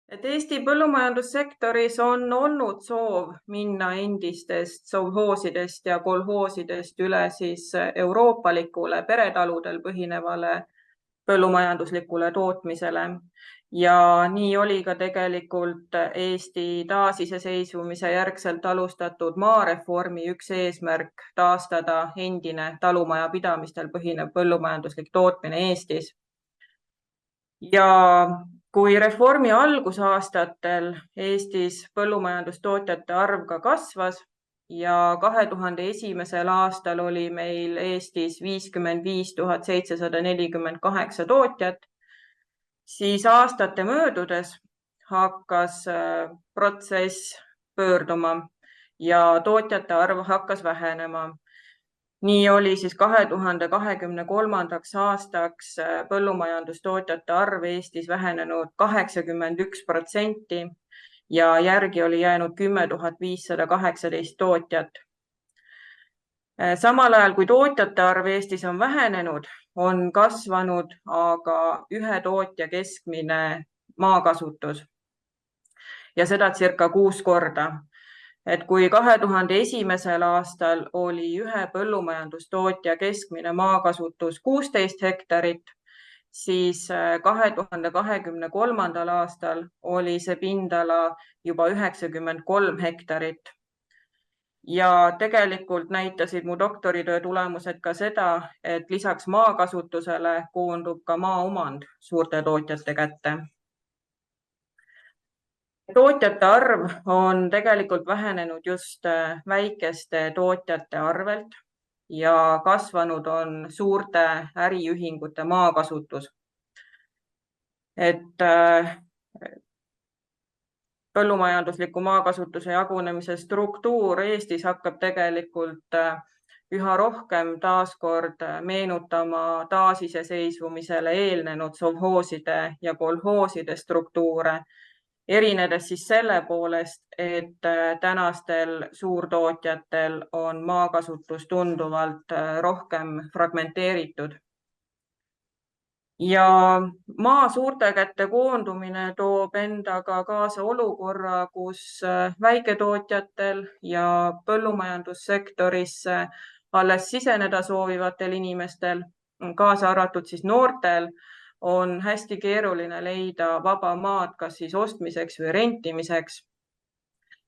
Et Eesti põllumajandussektoris on olnud soov minna endistest sovhoosidest ja kolhoosidest üle euroopalikule peretaludel põhinevale põllumajanduslikule tootmisele. Ja nii oli ka tegelikult Eesti taasiseseisvumise järgselt alustatud maareformi üks eesmärk taastada endine talumajapidamistel põhinev põllumajanduslik tootmine Eestis. Ja kui reformi algusaastatel Eestis põllumajandustootjate arv ka kasvas ja 2001. aastal oli meil Eestis 55 748 tootjat, siis aastate möödudes hakkas protsess pöörduma ja tootjate arv hakkas vähenema. Nii oli 2023. aastaks põllumajandustootjate arv Eestis vähenenud 81% ja järgi oli jäänud 10 518 tootjat. Samal ajal, kui tootjate arv Eestis on vähenenud, on kasvanud aga ühe tootja keskmine maakasutus ja seda circa 6 korda. Et kui 2001. aastal oli ühe põllumajandustootja keskmine maakasutus 16 hektarit, siis 2023. aastal oli see pindala juba 93 hektarit. Ja tegelikult näitasid mu doktoritöö tulemused ka seda, et lisaks maakasutusele koondub ka maaomand suurte tootjate kätte. Tootjate arv on tegelikult vähenenud just väikeste tootjate arvelt ja kasvanud on suurte äriühingute maakasutus. Et põllumajandusliku maakasutuse jagunemise struktuur Eestis hakkab tegelikult üha rohkem taaskord meenutama taasiseseisvumisele eelnenud sovhooside ja kolhooside struktuure, erinedes selle poolest, et tänastel suurtootjatel on maakasutus tunduvalt rohkem fragmenteeritud. Ja maa suurte kätte koondumine toob endaga kaasa olukorra, kus väiketootjatel ja põllumajandussektorisse alles siseneda soovivatel inimestel, kaasa arvatud noortel, on hästi keeruline leida vaba maad kas ostmiseks või rentimiseks.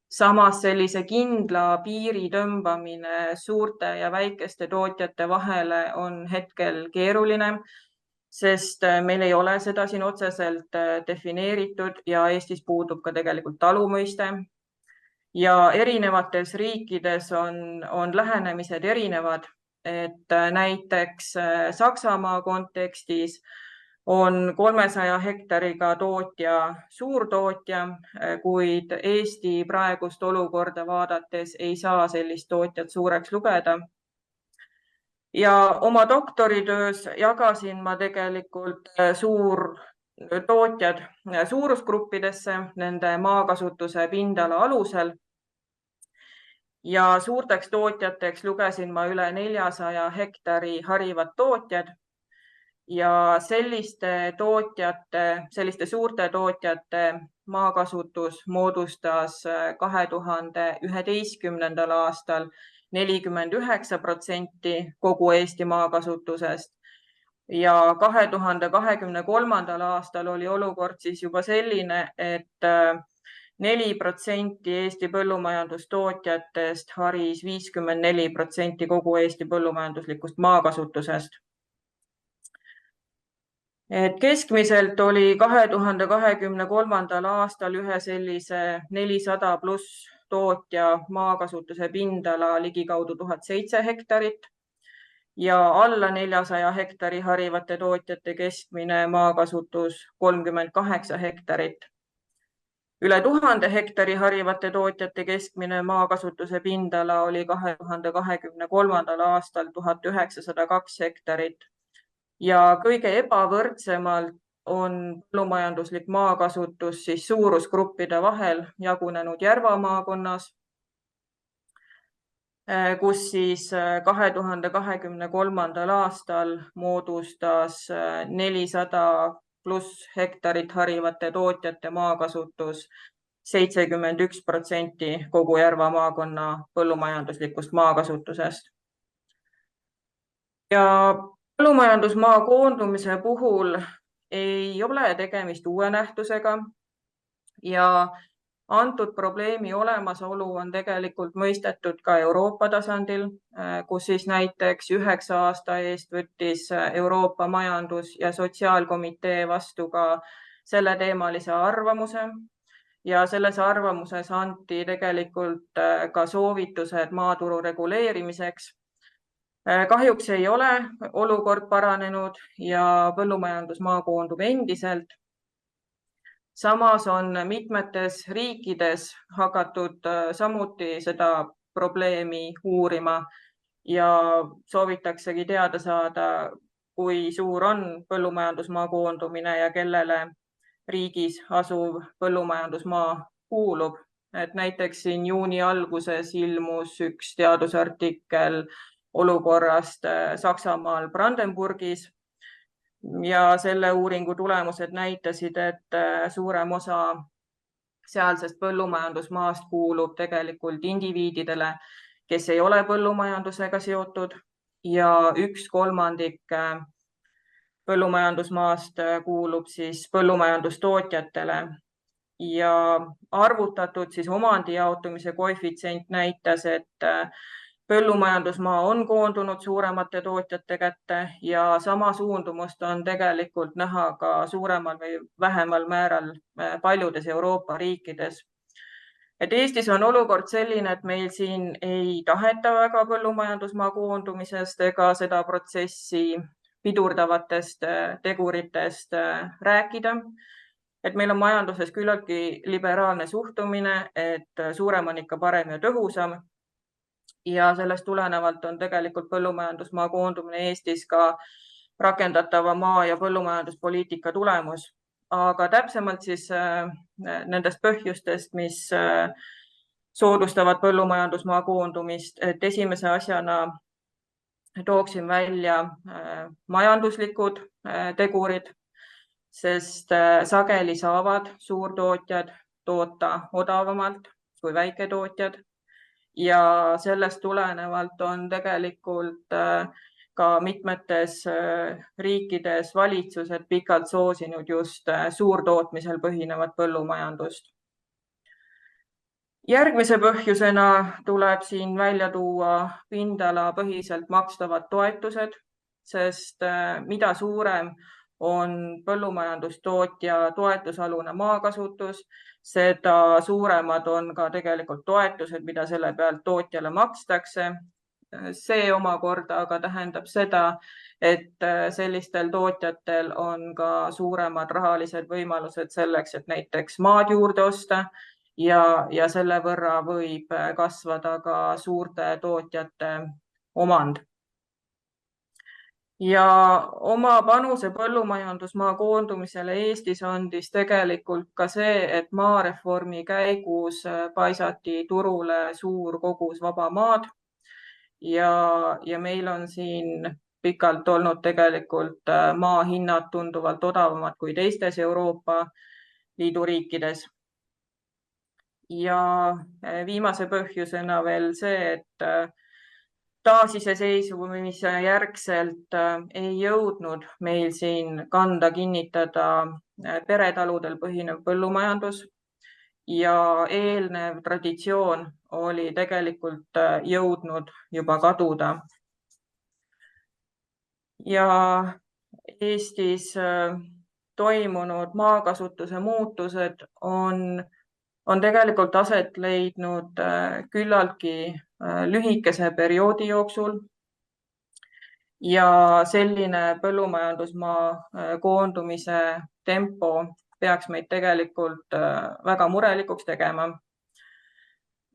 Samas sellise kindla piiri tõmbamine suurte ja väikeste tootjate vahele on hetkel keeruline, sest meil ei ole seda siin otseselt defineeritud ja Eestis puudub ka tegelikult talumõiste. Ja erinevates riikides on lähenemised erinevad, et näiteks Saksamaa kontekstis on 300 hektariga tootja suurtootja, kuid Eesti praegust olukorda vaadates ei saa sellist tootjat suureks lugeda. Ja oma doktoritöös jagasin ma tegelikult suurtootjad suurusgruppidesse nende maakasutuse pindala alusel. Ja suurteks tootjateks lugesin ma üle 400 hektari harivad tootjad. Ja selliste suurte tootjate maakasutus moodustas 2011. aastal 49% kogu Eesti maakasutusest ja 2023. aastal oli olukord juba selline, et 4% Eesti põllumajandustootjatest haris 54% kogu Eesti põllumajanduslikust maakasutusest. Et keskmiselt oli 2023. aastal ühe sellise 400 pluss tootja maakasutuse pindala ligikaudu 1007 hektarit ja alla 400 hektari harivate tootjate keskmine maakasutus 38 hektarit. Üle 1000 hektari harivate tootjate keskmine maakasutuse pindala oli 2023. aastal 1902 hektarit. Ja kõige ebavõrdsemalt on põllumajanduslik maakasutus suurusgruppide vahel jagunenud Järva maakonnas, kus 2023. aastal moodustas 400 pluss hektarit harivate tootjate maakasutus 71% kogu Järva maakonna põllumajanduslikust maakasutusest. Ja põllumajandusmaa koondumise puhul ei ole tegemist uue nähtusega ja antud probleemi olemasolu on tegelikult mõistetud ka Euroopa tasandil, kus siis näiteks 9 aasta eest võttis Euroopa Majandus- ja Sotsiaalkomitee vastu ka selleteemalise arvamuse ja selles arvamuses anti tegelikult ka soovitused maaturu reguleerimiseks. Kahjuks ei ole olukord paranenud ja põllumajandusmaa koondub endiselt. Samas on mitmetes riikides hakatud samuti seda probleemi uurima ja soovitaksegi teada saada, kui suur on põllumajandusmaa koondumine ja kellele riigis asuv põllumajandusmaa kuulub. Et näiteks siin juuni alguses ilmus üks teadusartikkel olukorrast Saksamaal Brandenburgis ja selle uuringu tulemused näitasid, et suurem osa sealsest põllumajandusmaast kuulub tegelikult indiviididele, kes ei ole põllumajandusega seotud ja 1/3 põllumajandusmaast kuulub siis põllumajandustootjatele ja arvutatud siis omandi jaotumise koefitsient näitas, et põllumajandusmaa on koondunud suuremate tootjate kätte ja sama suundumust on tegelikult näha ka suuremal või vähemal määral paljudes Euroopa riikides. Et Eestis on olukord selline, et meil siin ei taheta väga põllumajandusmaa koondumisest ega seda protsessi pidurdavatest teguritest rääkida. Et meil on majanduses küllaltki liberaalne suhtumine, et suurem on ikka parem ja tõhusam. Ja sellest tulenevalt on tegelikult põllumajandusmaa koondumine Eestis ka rakendatava maa- ja põllumajanduspoliitika tulemus. Aga täpsemalt siis nendest põhjustest, mis soodustavad põllumajandusmaa koondumist, et esimese asjana tooksin välja majanduslikud tegurid, sest sageli saavad suurtootjad toota odavamalt kui väiketootjad. Ja sellest tulenevalt on tegelikult ka mitmetes riikides valitsused pikalt soosinud just suurtootmisel põhinevat põllumajandust. Järgmise põhjusena tuleb siin välja tuua pindalapõhiselt makstavad toetused, sest mida suurem on põllumajandustootja toetusalune maakasutus, seda suuremad on ka tegelikult toetused, mida selle pealt tootjale makstakse. See omakorda aga tähendab seda, et sellistel tootjatel on ka suuremad rahalised võimalused selleks, et näiteks maad juurde osta ja selle võrra võib kasvada ka suurte tootjate omand. Ja oma panuse põllumajandusmaa koondumisele Eestis andis tegelikult ka see, et maareformi käigus paisati turule suur kogus vaba maad ja meil on siin pikalt olnud tegelikult maa hinnad tunduvalt odavamad kui teistes Euroopa Liidu riikides. Ja viimase põhjusena veel see, et taasiseseisvumise järgselt ei jõudnud meil siin kanda kinnitada peretaludel põhinev põllumajandus ja eelnev traditsioon oli tegelikult jõudnud juba kaduda. Ja Eestis toimunud maakasutuse muutused on tegelikult aset leidnud küllaltki lühikese perioodi jooksul ja selline põllumajandusmaa koondumise tempo peaks meid tegelikult väga murelikuks tegema.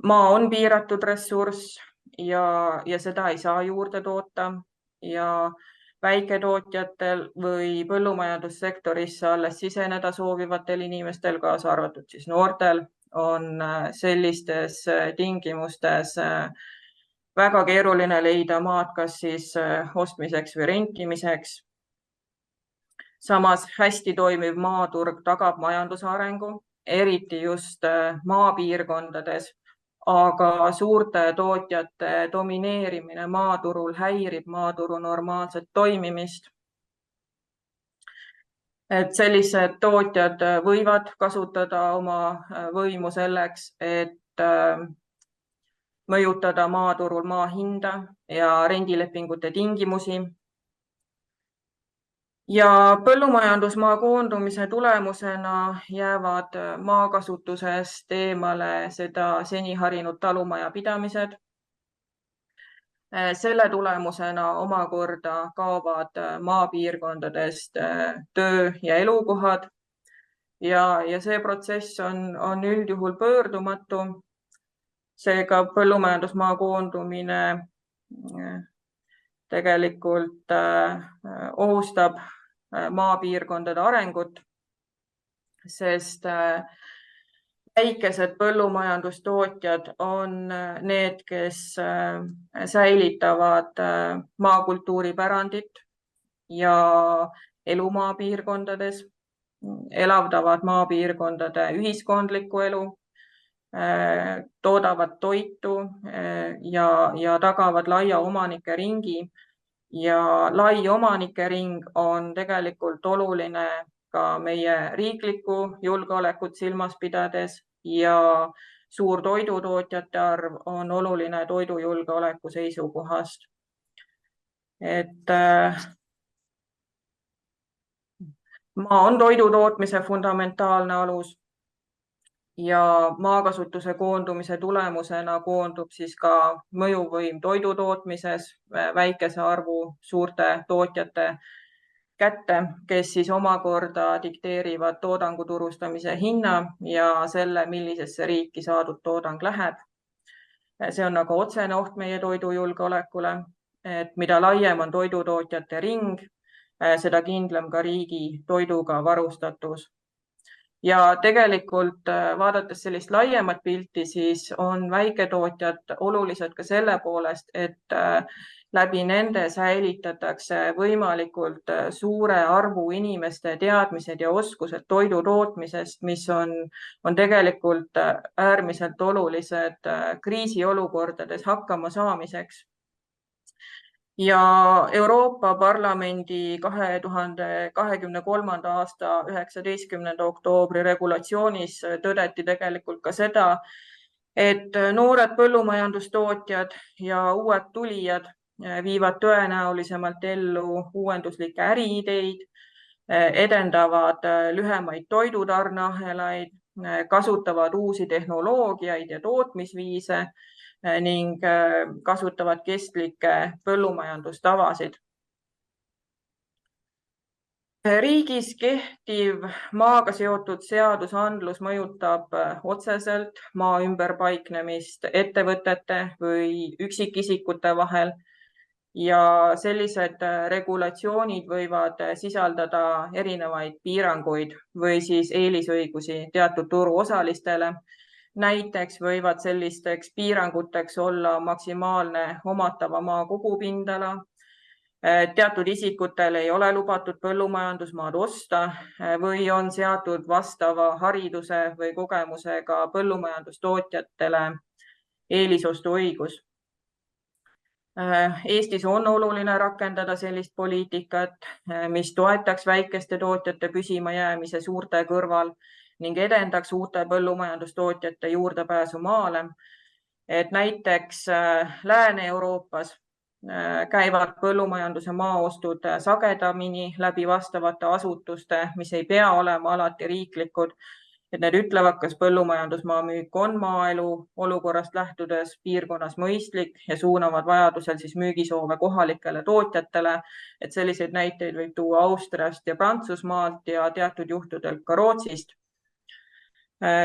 Maa on piiratud ressurss ja seda ei saa juurde toota ja väiketootjatel või põllumajandussektorisse alles siseneda soovivatel inimestel, kaasa arvatud siis noortel, on sellistes tingimustes väga keeruline leida maad kas siis ostmiseks või rentimiseks. Samas hästi toimiv maaturg tagab majanduse arengu, eriti just maapiirkondades, aga suurte tootjate domineerimine maaturul häirib maaturu normaalset toimimist. Et sellised tootjad võivad kasutada oma võimu selleks, et mõjutada maaturul maa hinda ja rendilepingute tingimusi. Ja põllumajandusmaa koondumise tulemusena jäävad maakasutusest eemale seda seni harinud talumajapidamised. Selle tulemusena omakorda kaovad maapiirkondadest töö ja elukohad ja see protsess on üldjuhul pöördumatu. Seega põllumajandusmaa koondumine tegelikult ohustab maapiirkondade arengut, sest väikesed põllumajandustootjad on need, kes säilitavad maakultuuripärandit ja elu maapiirkondades, elavdavad maapiirkondade ühiskondlikku elu, toodavad toitu ja tagavad laia omanike ringi. Ja lai omanike ring on tegelikult oluline ka meie riiklikku julgeolekut silmas pidades ja suur toidutootjate arv on oluline toidujulgeoleku seisukohast. Et maa on toidutootmise fundamentaalne alus ja maakasutuse koondumise tulemusena koondub siis ka mõjuvõim toidutootmises väikese arvu suurte tootjate kätte, kes siis omakorda dikteerivad toodangu turustamise hinna ja selle, millisesse riiki saadud toodang läheb. See on nagu otsene oht meie toidujulgeolekule, et mida laiem on toidutootjate ring, seda kindlam ka riigi toiduga varustatus. Ja tegelikult vaadates sellist laiemat pilti, siis on väiketootjad olulised ka selle poolest, et läbi nende säilitatakse võimalikult suure arvu inimeste teadmised ja oskused toidu tootmisest, mis on tegelikult äärmiselt olulised kriisiolukordades hakkama saamiseks. Ja Euroopa Parlamendi 2023. aasta 19. oktoobri regulatsioonis tõdeti tegelikult ka seda, et noored põllumajandustootjad ja uued tulijad viivad tõenäolisemalt ellu uuenduslikke äriideid, edendavad lühemaid toidutarneahelaid, kasutavad uusi tehnoloogiaid ja tootmisviise ning kasutavad kestlikke põllumajandustavasid. Riigis kehtiv maaga seotud seadusandlus mõjutab otseselt maa ümberpaiknemist ettevõtete või üksikisikute vahel ja sellised regulatsioonid võivad sisaldada erinevaid piiranguid või siis eelisõigusi teatud turuosalistele. Näiteks võivad sellisteks piiranguteks olla maksimaalne omatava maa kogupindala. Teatud isikutel ei ole lubatud põllumajandusmaad osta või on seatud vastava hariduse või kogemusega põllumajandustootjatele eelisostuõigus. Eestis on oluline rakendada sellist poliitikat, mis toetaks väikeste tootjate püsimajäämise suurte kõrval ning edendaks uute põllumajandustootjate juurdepääsu maale. Et näiteks Lääne-Euroopas käivad põllumajanduse maaostud sagedamini läbi vastavate asutuste, mis ei pea olema alati riiklikud. Et need ütlevad, kas põllumajandusmaa müük on maaelu olukorrast lähtudes piirkonnas mõistlik ja suunavad vajadusel siis müügisoove kohalikele tootjatele. Et selliseid näiteid võib tuua Austriast ja Prantsusmaalt ja teatud juhtudel ka Rootsist.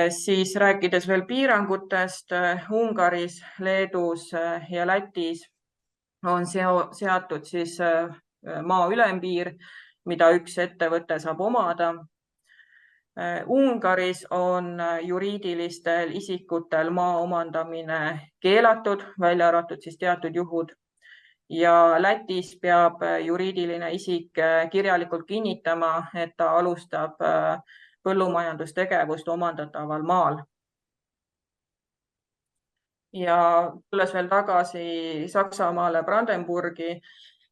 Siis rääkides veel piirangutest, Ungaris, Leedus ja Lätis on seatud siis maa ülempiir, mida üks ettevõte saab omada. Ungaris on juriidilistel isikutel maa omandamine keelatud, välja arvatud siis teatud juhud. ja Lätis peab juriidiline isik kirjalikult kinnitama, et ta alustab põllumajandustegevust omandataval maal. Ja tulles veel tagasi Saksamaale Brandenburgi,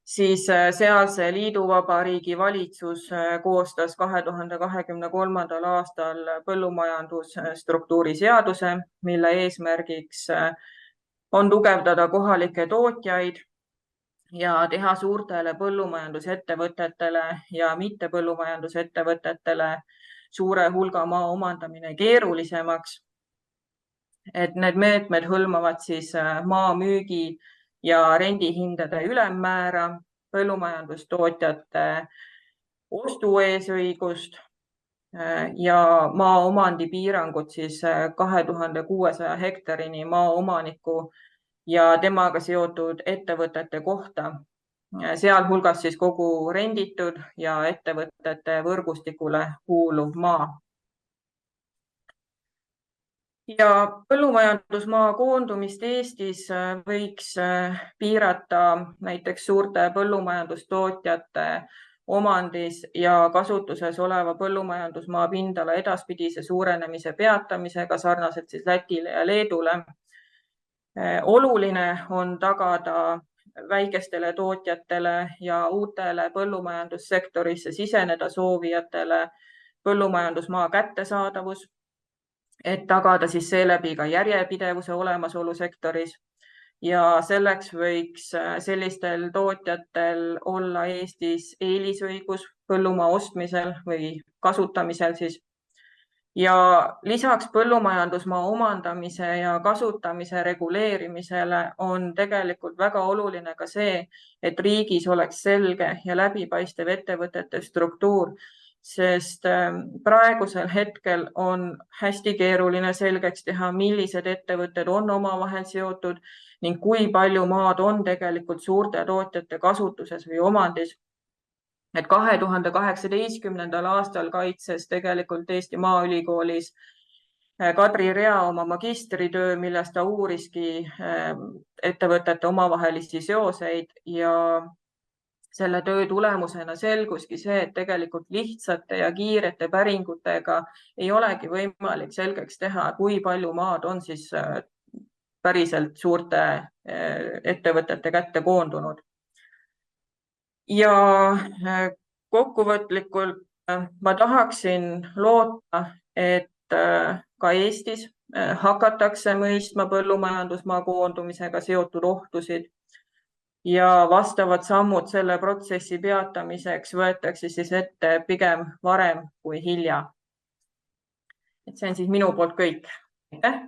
siis sealse liiduvabariigi valitsus koostas 2023. aastal põllumajandusstruktuuri seaduse, mille eesmärgiks on tugevdada kohalikke tootjaid ja teha suurtele põllumajandusettevõtetele ja mittepõllumajandusettevõtetele suure hulga maa omandamine keerulisemaks. Et need meetmed hõlmavad siis maa müügi ja rendihindade ülemmäära, põllumajandustootjate ostueesõigust ja maa omandi piirangud siis 2600 hektarini maaomaniku ja temaga seotud ettevõtete kohta, sealhulgas siis kogu renditud ja ettevõtete võrgustikule kuuluv maa. Ja põllumajandusmaa koondumist Eestis võiks piirata näiteks suurte põllumajandustootjate omandis ja kasutuses oleva põllumajandusmaa pindala edaspidise suurenemise peatamisega sarnaselt siis Lätile ja Leedule. Oluline on tagada väikestele tootjatele ja uutele põllumajandussektorisse siseneda soovijatele põllumajandusmaa kättesaadavus, et tagada siis seeläbi ka järjepidevuse olemasolu sektoris. Ja selleks võiks sellistel tootjatel olla Eestis eelisõigus põllumaa ostmisel või kasutamisel siis. Ja lisaks põllumajandusmaa omandamise ja kasutamise reguleerimisele on tegelikult väga oluline ka see, et riigis oleks selge ja läbipaistev ettevõtete struktuur, sest praegusel hetkel on hästi keeruline selgeks teha, millised ettevõtted on omavahel seotud ning kui palju maad on tegelikult suurte tootjate kasutuses või omandis. Et 2018. aastal kaitses tegelikult Eesti Maaülikoolis Kadri Rea oma magistritöö, milles ta uuriski ettevõtete omavahelisi seoseid ja selle töö tulemusena selguski see, et tegelikult lihtsate ja kiirete päringutega ei olegi võimalik selgeks teha, kui palju maad on siis päriselt suurte ettevõtete kätte koondunud. Ja kokkuvõtlikult ma tahaksin loota, et ka Eestis hakatakse mõistma põllumajandusmaa koondumisega seotud ohtusid ja vastavad sammud selle protsessi peatamiseks võetakse siis ette pigem varem kui hilja. Et see on siis minu poolt kõik. Aitäh!